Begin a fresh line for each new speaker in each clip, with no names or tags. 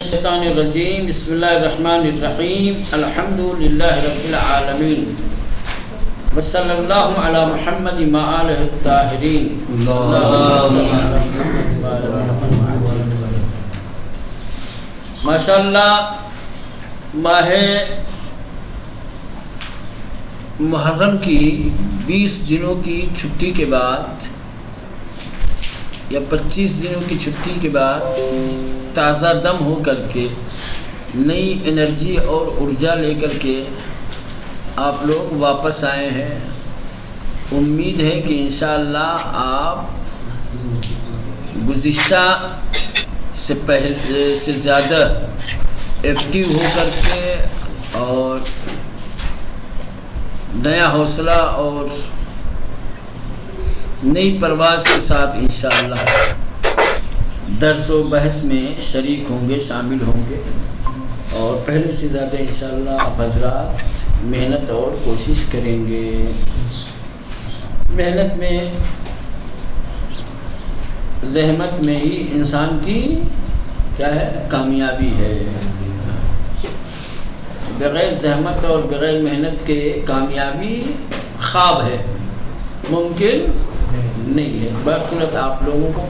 الشیطان الرجیم بسم اللہ الرحمن الرحیم الحمدللہ رب العالمین وصلی اللہ علی محمد وآلہ الطاہرین ماشاءاللہ ماہ محرم کی 20 دنوں کی چھٹی کے بعد یا 25 دنوں کی چھٹی کے بعد تازہ دم ہو کر کے نئی انرجی اور ارجا لے کر کے آپ لوگ واپس آئے ہیں. امید ہے کہ انشاءاللہ آپ گزشتہ سے پہلے سے زیادہ ایکٹیو ہو کر کے اور نیا حوصلہ اور نئی پرواز کے ساتھ انشاءاللہ درس و بحث میں شریک ہوں گے، شامل ہوں گے اور پہلے سے زیادہ انشاءاللہ آپ حضرات محنت اور کوشش کریں گے. محنت میں زحمت میں ہی انسان کی کیا ہے کامیابی ہے. بغیر زحمت اور بغیر محنت کے کامیابی خواب ہے، ممکن نہیں ہے. بصورت آپ لوگوں کو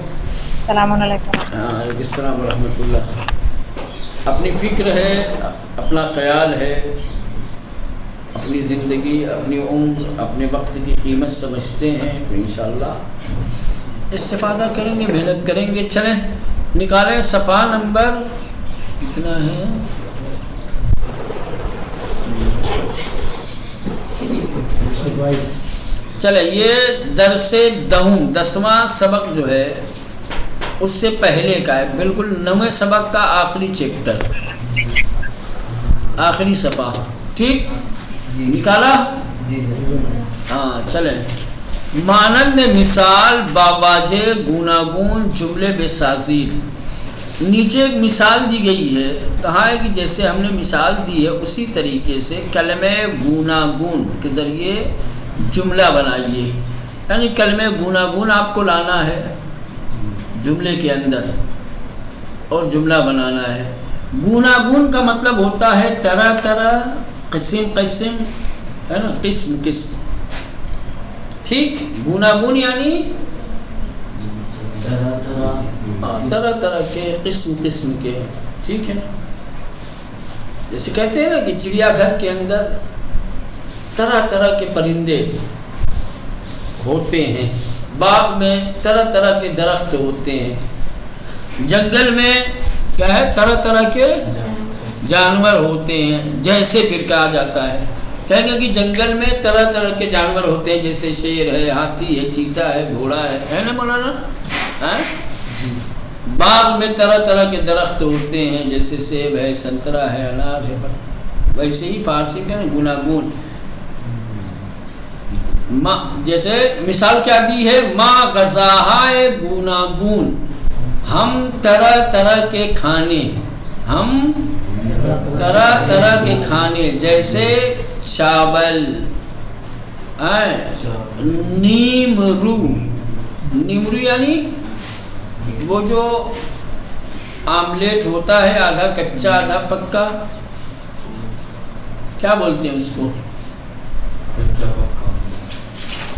السلام علیکم.
علیکم السلام ورحمۃ اللہ. اپنی فکر ہے، اپنا خیال ہے، اپنی زندگی، اپنی عمر، اپنے وقت کی قیمت سمجھتے ہیں تو انشاءاللہ استفادہ کریں گے، محنت کریں گے. چلیں نکالیں صفحہ نمبر کتنا ہے؟ چلے یہ درس دہم 10واں سبق جو ہے اس سے پہلے کا ہے، بالکل 9ویں سبق کا آخری چیپٹر، آخری صفحہ. ٹھیک نکالا؟ ہاں چلیں. مانند مثال باواجے گوناگون جملے بے سازید. نیچے ایک مثال دی گئی ہے، کہا ہے کہ جیسے ہم نے مثال دی ہے اسی طریقے سے کلمہ گوناگون کے ذریعے جملہ بنائیے. یعنی کلمہ گوناگون آپ کو لانا ہے جملے کے اندر اور جملہ بنانا ہے. گوناگون کا مطلب ہوتا ہے طرح طرح، قسم قسم، ہے نا، قسم قسم. ٹھیک، گوناگون یعنی طرح طرح کے، قسم قسم کے. ٹھیک ہے، جیسے کہتے ہیں نا کہ چڑیا گھر کے اندر طرح طرح کے پرندے ہوتے ہیں، باغ میں طرح طرح کے درخت ہوتے ہیں، جنگل میں کیا ہے طرح طرح کے جانور ہوتے ہیں. جیسے پھر کہا جاتا ہے، کہے گا کہ جنگل میں طرح طرح کے جانور ہوتے ہیں، جیسے شیر ہے، ہاتھی ہے، چیتا ہے، گھوڑا ہے نا مولانا. باغ میں طرح طرح کے درخت ہوتے ہیں، جیسے سیب ہے، سنترا ہے، انار ہے. ویسے ہی فارسی کا گوناگون، جیسے مثال کیا دی ہے، ما غذاہائے گوناگون، ہم طرح طرح کے کھانے، ہم طرح طرح کے کھانے، جیسے چاول، نیمرو. نیمرو یعنی وہ جو آملیٹ ہوتا ہے، آدھا کچا آدھا پکا، کیا بولتے ہیں اس کو؟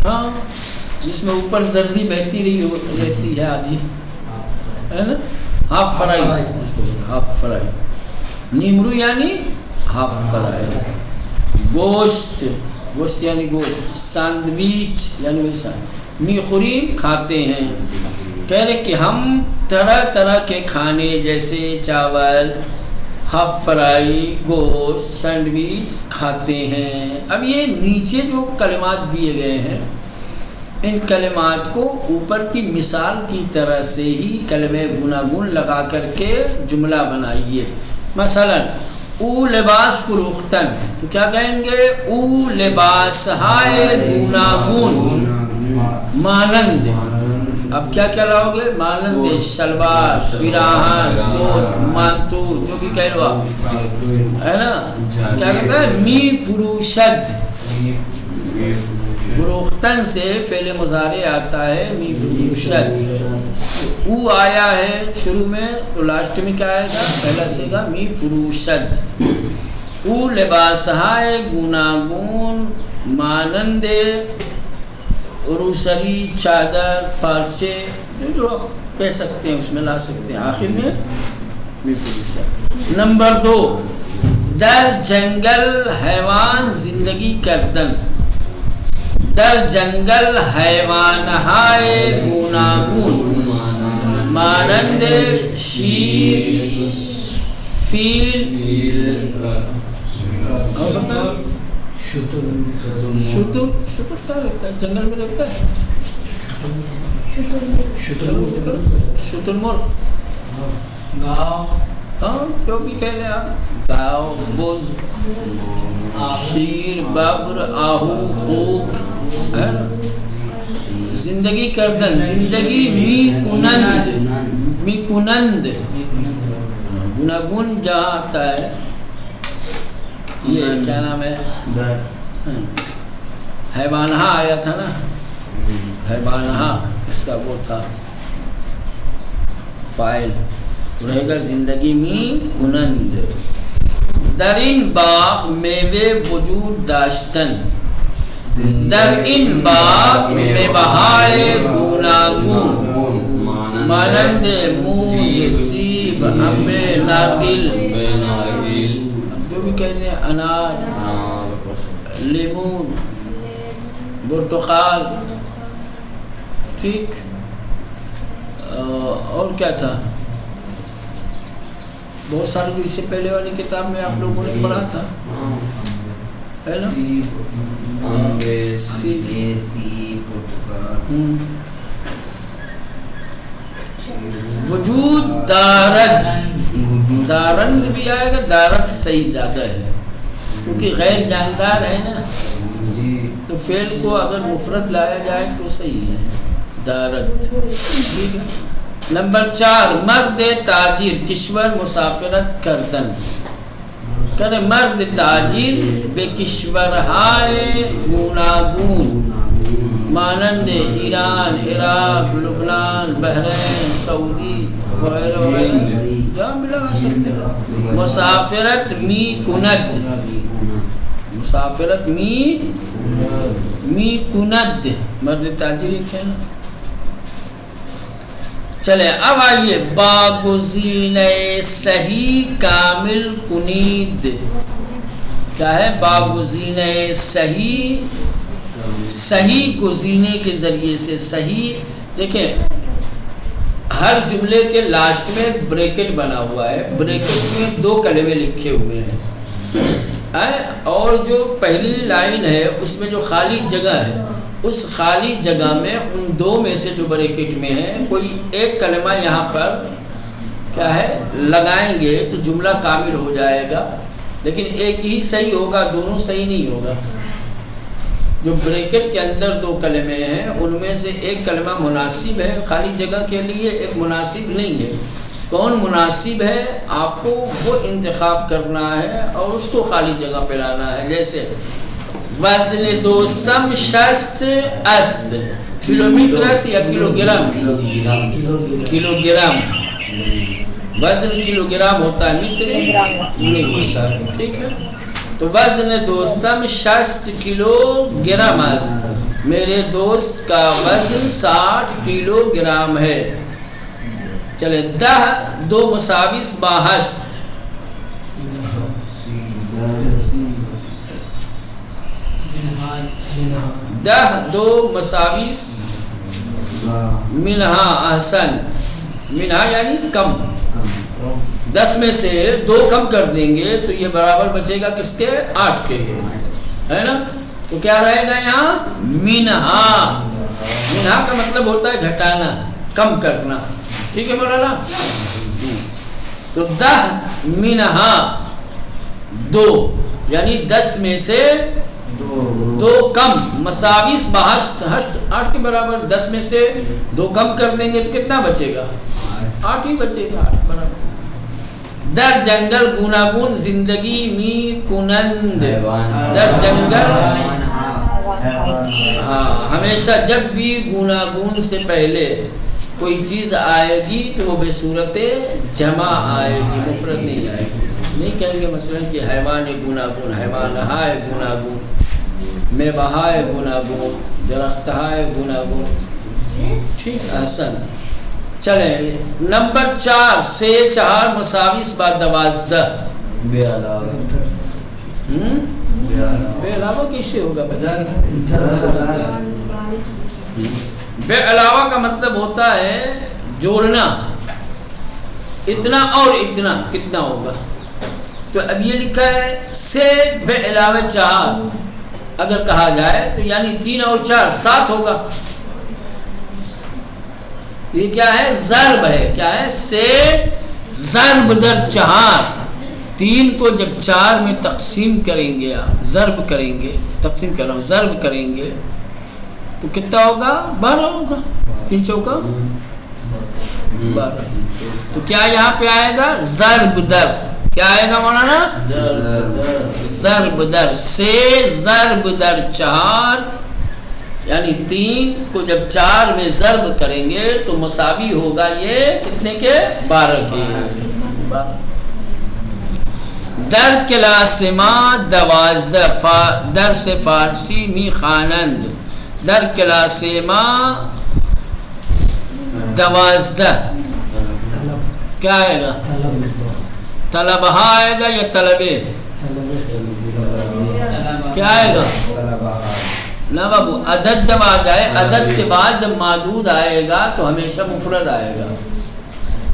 ہاں، جس میں اوپر زردی بہتی رہتی ہے آدھی، ہے نا، ہاف فرائی، ہاف فرائی. نیمرو یعنی ہاف فرائی. گوشت، گوشت یعنی گوشت. سینڈوچ یعنی ویسا. میخوریم کھاتے ہیں. کہہ رہے کہ ہم طرح طرح کے کھانے جیسے چاول، ہاف فرائی، گوشت، سینڈوچ کھاتے ہیں. اب یہ نیچے جو کلمات دیے گئے ہیں، ان کلمات کو اوپر کی مثال کی طرح سے ہی کلمہ گوناگون لگا کر کے جملہ بنائیے. مثلا او لباس فروختن، تو کیا کہیں گے؟ او لباس ہائے گوناگون مانند. اب کیا کیا لاؤ گے؟ مانند شلوار، پیراہن، کوٹ، مانتور، جو بھی کہہ لو آپ، ہے نا. کیا کہتا ہے؟ می فروشد، فروختن سے فعل مضارع آتا ہے می فروشد. او آیا ہے شروع میں تو لاسٹ میں کیا آئے گا؟ پہلا سیگا می فروشد. او لباسہائے گوناگون مانند روسری چادر پارچے جو آپ کہہ سکتے ہیں اس میں لا سکتے ہیں آخر میں می فروشد. نمبر 2 در جنگل حیوان زندگی کردن. در جنگل حیوانهای گوناگون مانند شیر فیل شتر کیا رہتا ہے جنگل میں رہتا ہے؟ شتر مرغ گاؤں جو بھی کہہ لیں آپ گاؤں بز شیر ببر آہو خوک. زندگی کردن زندگی می کنند گناگون جہاں آتا ہے یہ کیا نام ہے حیوانہ آیا تھا نا حیوانہ اس کا وہ تھا فاعل رہے گا زندگی می کنند. در این باغ میوه وجود داشتن. در این باغ میوه‌های گوناگون مانند موز سیب انب نارگل جو بھی کہتے ہیں انار لیمون برتقال ٹھیک اور کیا تھا بہت سارے جو اس سے پہلے والی کتاب میں آپ لوگوں نے پڑھا تھا ہے نا وجود دارد دارند بھی آئے گا دارد صحیح زیادہ ہے کیونکہ غیر جاندار ہے نا تو فعل کو اگر مفرد لایا جائے تو صحیح ہے دارد. ٹھیک ہے. نمبر 4 مرد تاجر کشور مسافرت کردن. کرے مرد تاجر بے کشورهای گوناگون مانند ایران عراق لبنان بحرین سعودی وغیرہ جہاں بھی لگا سکتے ہیں. مسافرت می کند مسافرت می کند مرد تاجر ایک ہے نا. چلے اب آئیے باگزینہ صحیح کامل کنید. کیا ہے باگزینہ صحیح صحیح گزینے کے ذریعے سے صحیح. دیکھیں ہر جملے کے لاسٹ میں بریکٹ بنا ہوا ہے بریکٹ میں 2 کلمے لکھے ہوئے ہیں اور جو پہلی لائن ہے اس میں جو خالی جگہ ہے اس خالی جگہ میں ان 2 میں سے جو بریکٹ میں ہے کوئی ایک کلمہ یہاں پر کیا ہے لگائیں گے تو جملہ کامل ہو جائے گا لیکن ایک ہی صحیح ہوگا دونوں صحیح نہیں ہوگا. جو بریکٹ کے اندر 2 کلمے ہیں ان میں سے ایک کلمہ مناسب ہے خالی جگہ کے لیے ایک مناسب نہیں ہے. کون مناسب ہے آپ کو وہ انتخاب کرنا ہے اور اس کو خالی جگہ پہ لانا ہے. جیسے وزن دوستم 60 است کلومیٹر است یا کلو گرام کلو گرام وزن کلو گرام ہوتا ہے میٹر نہیں ہوتا ہے. ٹھیک ہے تو وزن دوستم 60 کلو گرام است میرے دوست کا وزن 60 کلو گرام ہے. چلے 10 2 مساویس با 8 10 2 مساویس منہا احسن منہا یعنی کم 10 میں سے 2 کم کر دیں گے تو یہ برابر بچے گا کس کے 8 کے ہے نا. تو کیا رہے گا یہاں منہا. منہا کا مطلب ہوتا ہے گھٹانا کم کرنا. ٹھیک ہے مولانا. تو 10 منہا 2 یعنی 10 میں سے 2 کم مساویس بہشت 8 کے برابر 10 میں سے 2 کم کر دیں گے تو کتنا بچے گا 8 ہی بچے گا 8 برابر. در جنگل گوناگون زندگی می کنند در جنگل ہاں ہمیشہ جب بھی گوناگون سے پہلے کوئی چیز آئے گی تو وہ بے صورت جمع آئے گی، مفرد نہیں آئے گی۔ نہیں کہیں گے مثلا کہ حیوان گوناگون، حیوان ہائے گوناگون، میں بہائے گوناگون، درخت ہائے گوناگون، ٹھیک احسن۔ چلیں نمبر 4 سے 4 مساوی اس بعد 12
بے علاوہ
بے علاوہ کیسے ہوگا؟ بے علاوہ کا مطلب ہوتا ہے جوڑنا، اتنا اور اتنا کتنا ہوگا؟ تو اب یہ لکھا ہے سے بے علاوہ 4 اگر کہا جائے تو یعنی 3 اور 4 7 ہوگا۔ یہ کیا ہے؟ ضرب ہے۔ کیا ہے؟ سے ضرب در 4، 3 کو جب 4 میں تقسیم کریں گے، آپ ضرب کریں گے، تقسیم کر رہا ہوں، ضرب کریں گے تو کتنا ہوگا؟ 12 ہوگا۔ 3 چوکا 12۔ تو کیا یہاں پہ آئے گا؟ ضرب در۔ کیا آئے گا مولانا؟ ضرب در۔ سے ضرب در 4 یعنی 3 کو جب 4 میں ضرب کریں گے تو مساوی ہوگا یہ کتنے کے؟ 12 کے۔ در کلاس ما 12 در سے فارسی می خوانند، در کلاس ما 12 کیا آئے گا؟ طلبہ آئے گا یا طلبے؟ کیا آئے گا؟ نہ بابو، عدد جب آ جائے، عدد کے بعد جب معدود آئے گا تو ہمیشہ مفرد آئے گا۔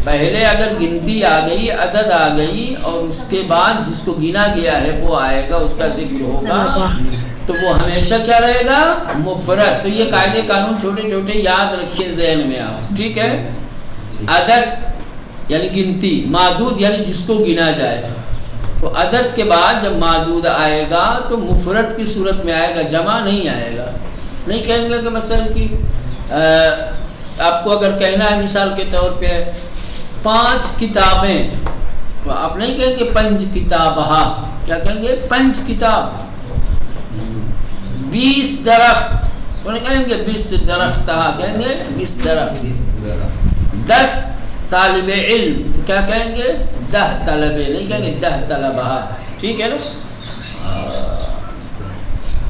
پہلے اگر گنتی آ گئی، عدد آ گئی اور اس کے بعد جس کو گنا گیا ہے وہ آئے گا، اس کا ذکر ہوگا تو وہ ہمیشہ کیا رہے گا؟ مفرد۔ تو یہ قاعدے قانون چھوٹے چھوٹے یاد رکھیے ذہن میں آپ، ٹھیک ہے؟ عدد یعنی گنتی، معدود یعنی جس کو گنا جائے، تو عدد کے بعد جب معدود آئے گا تو مفرد کی صورت میں آئے گا، جمع نہیں آئے گا۔ نہیں کہیں گے کہ مثلا کہ آپ کو اگر کہنا ہے مثال کے طور پہ 5 کتابیں، تو آپ نہیں کہیں گے 5 کتابہ، کیا کہیں گے؟ 5 کتاب۔ 20 درخت، تو نہیں کہیں گے 20 درخت، کہیں گے 20 درخت۔ 10 طالب علم، تو کیا کہیں گے؟ 10 طلبے، نہیں کہیں گے 10 طلبہ، ٹھیک ہے نا؟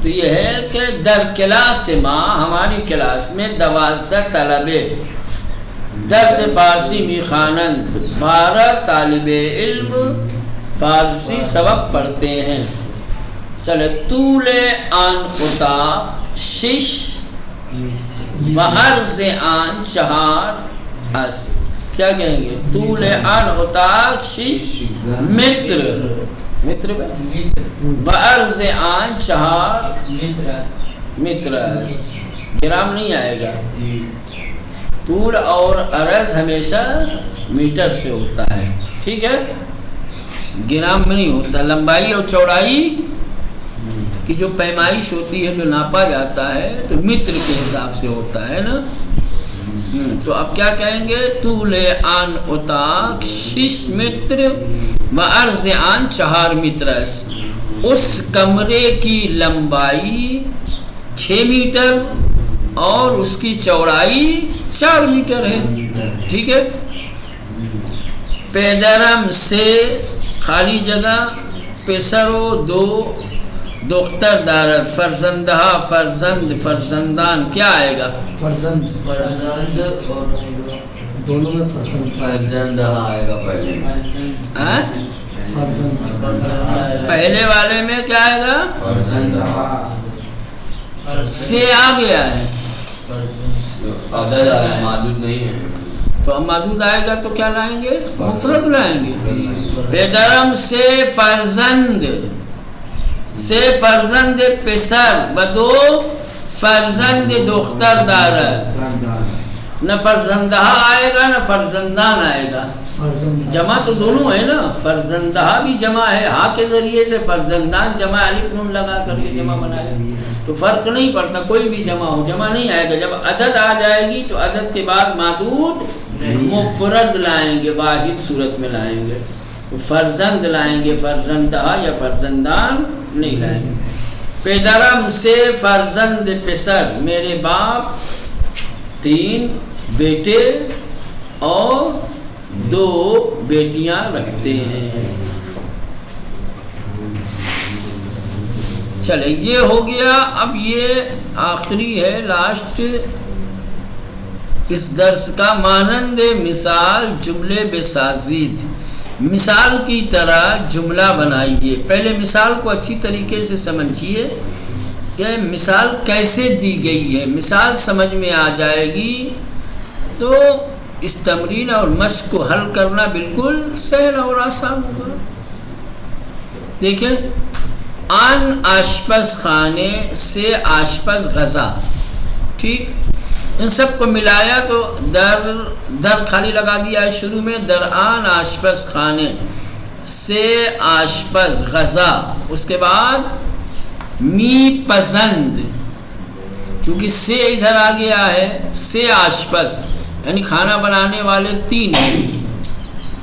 تو یہ ہے کہ در کلاس ما ہماری کلاس میں 12 طلبے، در سے فارسی می خوانند 12 طالب علم فارسی سبق پڑھتے ہیں۔ چلے طول آن اتاق 6 و عرض آن 4 است۔ کیا کہیں گے؟ طول آن اتاق 6 متر، متر و عرض آن 4 متر است۔ گرام نہیں آئے گا، طول اور عرض ہمیشہ میٹر سے ہوتا ہے، ٹھیک ہے؟ گرام میں نہیں ہوتا۔ لمبائی اور چوڑائی کی جو پیمائش ہوتی ہے، جو ناپا جاتا ہے تو متر کے حساب سے ہوتا ہے نا۔ تو اب کیا کہیں گے؟ طول آن اتاق 6 متر و عرض آن 4 متر است۔ اس کمرے کی لمبائی 6 میٹر اور اس کی چوڑائی 4 میٹر ہے، ٹھیک ہے؟ پیدرم سے خالی جگہ، پیسرو 2 دختر دارد، فرزندہ فرزند فرزندان، کیا آئے گا؟
فرزند اور دونوں میں فرزند آئے گا پہلے۔
پہلے والے میں کیا آئے گا؟ سے آ گیا ہے،
عدد آئے، معدود نہیں ہے،
تو اب معدود آئے گا تو کیا لائیں گے؟ مفرد لائیں گے۔ بیدرم سے فرزند، سے فرزند پسر بدو فرزند دختر دارد، نہ فرزندہ آئے گا نہ فرزندان آئے گا، جمع تو دونوں ہے نا، فرزندہ بھی جمع ہے، ہاں کے ذریعے سے، فرزندان جمع الف نون لگا کر کے جمع بنایا، تو فرق نہیں پڑتا، کوئی بھی جمع ہو، جمع نہیں آئے گا۔ جب عدد آ جائے گی تو عدد کے بعد معدود مفرد لائیں گے، واحد صورت میں لائیں گے، فرزند لائیں گے، فرزندہ یا فرزندان نہیں لائیں گے۔ پدرم سے فرزند پسر، میرے باپ 3 بیٹے اور 2 بیٹیاں رکھتے ہیں۔ چلے یہ ہو گیا۔ اب یہ آخری ہے، لاسٹ اس درس کا، مانند مثال جملے بسازید، مثال کی طرح جملہ بنائیے۔ پہلے مثال کو اچھی طریقے سے سمجھیے کہ مثال کیسے دی گئی ہے، مثال سمجھ میں آ جائے گی تو اس تمرین اور مشق کو حل کرنا بالکل سہل اور آسان ہوگا۔ دیکھیں، آن آشپز خانے سے آشپز غذا، ٹھیک، ان سب کو ملایا تو در خالی لگا دیا ہے شروع میں، در آن آشپز خانے سے آشپز غذا، اس کے بعد می پسند، چونکہ سے ادھر آ گیا ہے، سے آشپز یعنی کھانا بنانے والے 3 ہیں،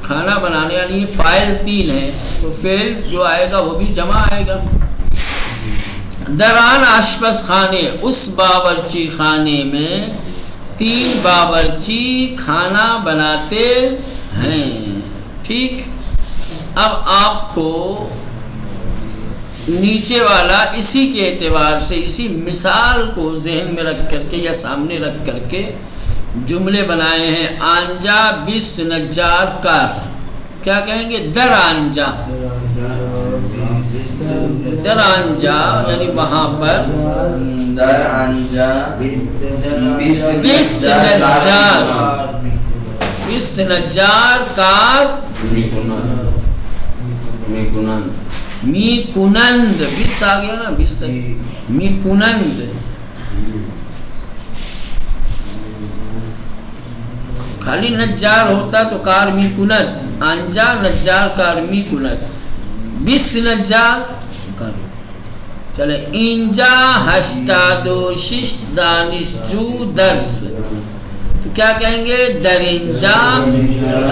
کھانا بنانے یعنی فاعل 3 ہے تو فعل جو آئے گا وہ بھی جمع آئے گا۔ دران آشپز خانے، اس باورچی خانے میں 3 باورچی کھانا بناتے ہیں، ٹھیک۔ اب آپ کو نیچے والا اسی کے اعتبار سے اسی مثال کو ذہن میں رکھ کر کے یا سامنے رکھ کر کے جملے بنائے ہیں۔ آنجا بس نجار کار، کیا کہیں گے؟ در آنجا، در آنجا یعنی وہاں پر،
در آنجا
بست نجار، بست نجار کار، می کنند، بست آ گیا نا، بست می کنند، خالی نجار ہوتا تو کار می کند، آنجا نجار کار می کند، بس نجار کار۔ چلے، اینجا 86 دانشجو درس، تو کیا کہیں گے؟ در اینجا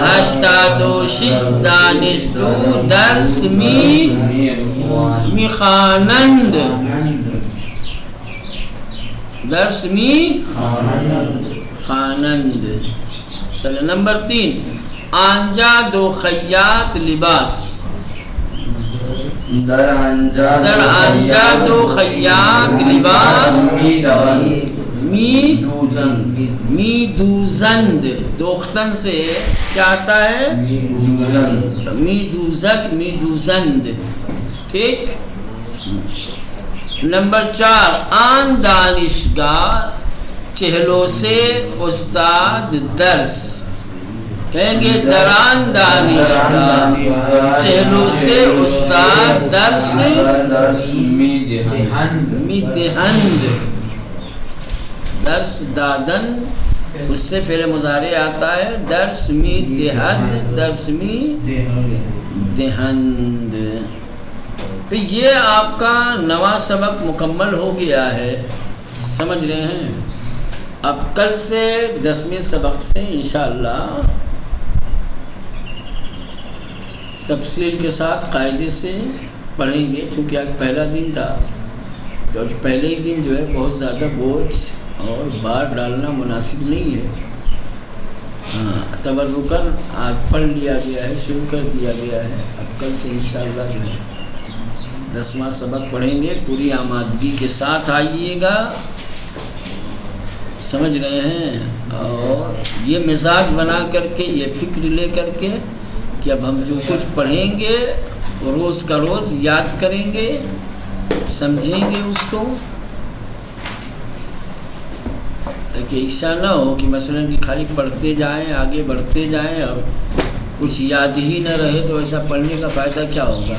86 دانشجو درس می خوانند، درس می خوانند۔ چلے نمبر 3، آنجا 2 خیاط لباس،
در
آنجا 2 خیاط لباس می دوزند، دوختن سے کیا آتا ہے؟ می دوزک، می دوزند، ٹھیک۔ نمبر 4، آن دانشگاہ چہلوں سے استاد درس، کہیں گے دران دانشگاہ چہلوں سے استاد درس می دہند، درس دادن اس سے فعل مضارع آتا ہے، درس می دہد، درس می دہند۔ تو یہ آپ کا 9واں سبق مکمل ہو گیا ہے، سمجھ رہے ہیں؟ اب کل سے 10ویں سبق سے انشاءاللہ تفصیل کے ساتھ قاعدے سے پڑھیں گے، چونکہ آج پہلا دن تھا تو پہلے ہی دن جو ہے بہت زیادہ بوجھ اور بار ڈالنا مناسب نہیں ہے۔ تبرکاً آج پڑھ لیا گیا ہے، شروع کر دیا گیا ہے، اب کل سے انشاءاللہ جو ہے 10واں سبق پڑھیں گے، پوری آمادگی کے ساتھ آئیے گا، سمجھ رہے ہیں؟ اور یہ مزاج بنا کر کے، یہ فکر لے کر کے کہ اب ہم جو کچھ پڑھیں گے روز کا روز یاد کریں گے، سمجھیں گے اس کو، تاکہ ایسا نہ ہو کہ مثلا کہ خالی پڑھتے جائیں، آگے بڑھتے جائیں اور کچھ یاد ہی نہ رہے، تو ایسا پڑھنے کا فائدہ کیا ہوگا؟